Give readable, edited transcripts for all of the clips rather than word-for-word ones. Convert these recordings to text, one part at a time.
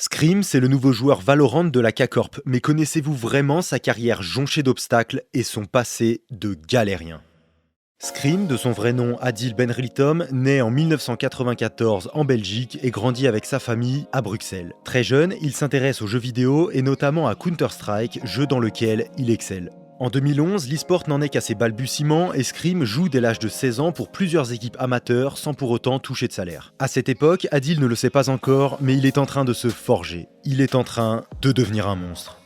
Scream, c'est le nouveau joueur Valorant de la K-Corp, mais connaissez-vous vraiment sa carrière jonchée d'obstacles et son passé de galérien? Scream, de son vrai nom Adil Benrlitom, naît en 1994 en Belgique et grandit avec sa famille à Bruxelles. Très jeune, il s'intéresse aux jeux vidéo et notamment à Counter-Strike, jeu dans lequel il excelle. En 2011, l'e-sport n'en est qu'à ses balbutiements et Scream joue dès l'âge de 16 ans pour plusieurs équipes amateurs sans pour autant toucher de salaire. À cette époque, Adil ne le sait pas encore, mais il est en train de se forger. Il est en train de devenir un monstre.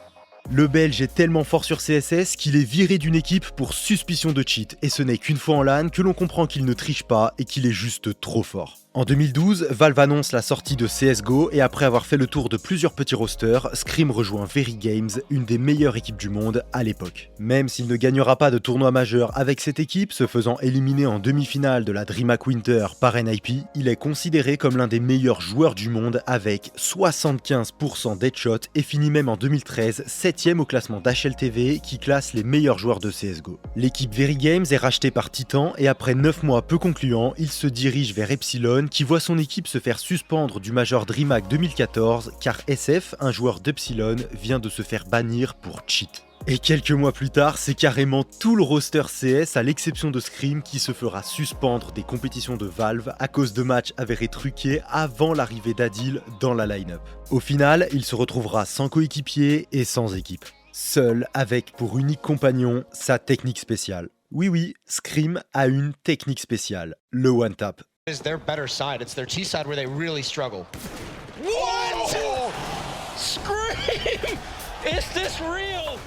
Le Belge est tellement fort sur CSS qu'il est viré d'une équipe pour suspicion de cheat, et ce n'est qu'une fois en LAN que l'on comprend qu'il ne triche pas et qu'il est juste trop fort. En 2012, Valve annonce la sortie de CSGO et après avoir fait le tour de plusieurs petits rosters, Scream rejoint Very Games, une des meilleures équipes du monde à l'époque. Même s'il ne gagnera pas de tournoi majeur avec cette équipe, se faisant éliminer en demi-finale de la DreamHack Winter par NIP, il est considéré comme l'un des meilleurs joueurs du monde avec 75% d'headshot et finit même en 2013 7ème au classement d'HLTV qui classe les meilleurs joueurs de CSGO. L'équipe Very Games est rachetée par Titan et après 9 mois peu concluants, il se dirige vers Epsilon qui voit son équipe se faire suspendre du Major DreamHack 2014 car SF, un joueur d'Epsilon, vient de se faire bannir pour cheat. Et quelques mois plus tard, c'est carrément tout le roster CS à l'exception de Scream qui se fera suspendre des compétitions de Valve à cause de matchs avérés truqués avant l'arrivée d'Adil dans la line-up. Au final, il se retrouvera sans coéquipier et sans équipe. Seul avec pour unique compagnon sa technique spéciale. Oui, Scream a une technique spéciale, le one-tap. Is their better side. It's their T side where they really struggle. What? Scream! Is this real?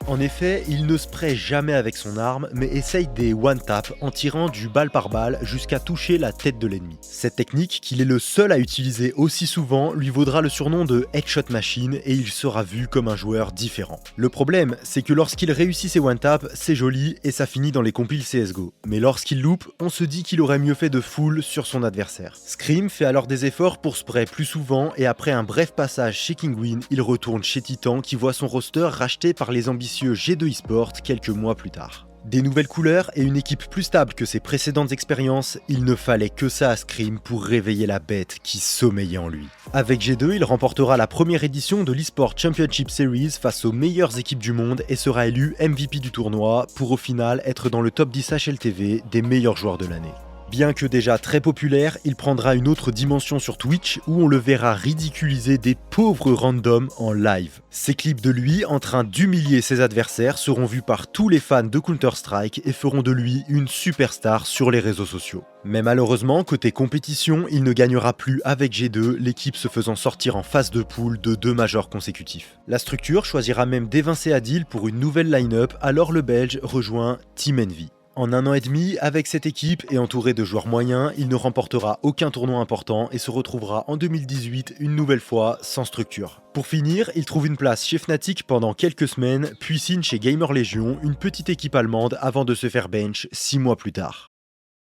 En effet, il ne spraye jamais avec son arme, mais essaye des one-tap en tirant du balle par balle jusqu'à toucher la tête de l'ennemi. Cette technique, qu'il est le seul à utiliser aussi souvent, lui vaudra le surnom de Headshot Machine et il sera vu comme un joueur différent. Le problème, c'est que lorsqu'il réussit ses one-tap, c'est joli et ça finit dans les compiles CSGO. Mais lorsqu'il loupe, on se dit qu'il aurait mieux fait de full sur son adversaire. Scream fait alors des efforts pour spray plus souvent et après un bref passage chez Kinguin, il retourne chez Titan qui voit son roster racheté par les ambitieux G2 eSport quelques mois plus tard. Des nouvelles couleurs et une équipe plus stable que ses précédentes expériences, il ne fallait que ça à Scream pour réveiller la bête qui sommeillait en lui. Avec G2, il remportera la première édition de l'eSport Championship Series face aux meilleures équipes du monde et sera élu MVP du tournoi pour au final être dans le top 10 HLTV des meilleurs joueurs de l'année. Bien que déjà très populaire, il prendra une autre dimension sur Twitch où on le verra ridiculiser des pauvres randoms en live. Ces clips de lui en train d'humilier ses adversaires seront vus par tous les fans de Counter-Strike et feront de lui une superstar sur les réseaux sociaux. Mais malheureusement, côté compétition, il ne gagnera plus avec G2, l'équipe se faisant sortir en phase de poule de 2 majors consécutifs. La structure choisira même d'évincer Adil pour une nouvelle line-up, alors le Belge rejoint Team Envy. En 1 an et demi, avec cette équipe et entouré de joueurs moyens, il ne remportera aucun tournoi important et se retrouvera en 2018 une nouvelle fois sans structure. Pour finir, il trouve une place chez Fnatic pendant quelques semaines, puis signe chez Gamer Legion, une petite équipe allemande avant de se faire bench 6 mois plus tard.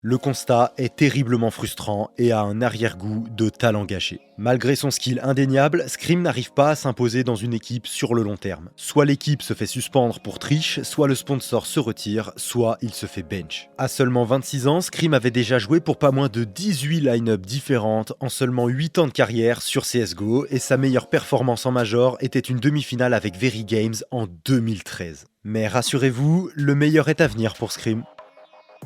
Le constat est terriblement frustrant et a un arrière-goût de talent gâché. Malgré son skill indéniable, Scream n'arrive pas à s'imposer dans une équipe sur le long terme. Soit l'équipe se fait suspendre pour triche, soit le sponsor se retire, soit il se fait bench. À seulement 26 ans, Scream avait déjà joué pour pas moins de 18 line-up différentes en seulement 8 ans de carrière sur CSGO et sa meilleure performance en major était une demi-finale avec Very Games en 2013. Mais rassurez-vous, le meilleur est à venir pour Scream.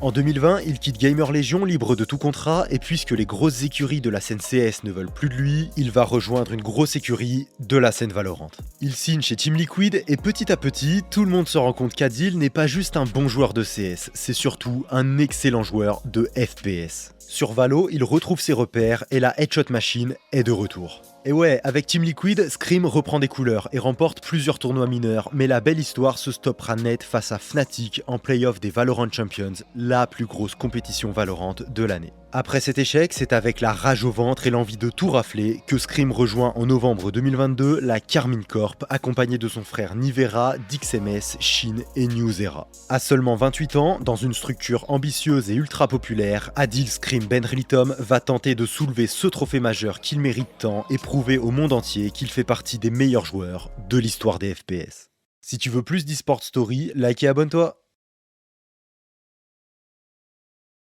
En 2020, il quitte Gamer Legion libre de tout contrat et puisque les grosses écuries de la scène CS ne veulent plus de lui, il va rejoindre une grosse écurie de la scène Valorant. Il signe chez Team Liquid et petit à petit, tout le monde se rend compte qu'Adil n'est pas juste un bon joueur de CS, c'est surtout un excellent joueur de FPS. Sur Valo, il retrouve ses repères et la Headshot Machine est de retour. Et ouais, avec Team Liquid, Scream reprend des couleurs et remporte plusieurs tournois mineurs, mais la belle histoire se stoppera net face à Fnatic en play-off des Valorant Champions, la plus grosse compétition Valorant de l'année. Après cet échec, c'est avec la rage au ventre et l'envie de tout rafler que Scream rejoint en novembre 2022 la Karmine Corp, accompagné de son frère Nivera, DXMS, Shin et Newsera. À seulement 28 ans, dans une structure ambitieuse et ultra populaire, Adil Scream Benrlitom va tenter de soulever ce trophée majeur qu'il mérite tant et prouver au monde entier qu'il fait partie des meilleurs joueurs de l'histoire des FPS. Si tu veux plus d'eSport Story, like et abonne-toi.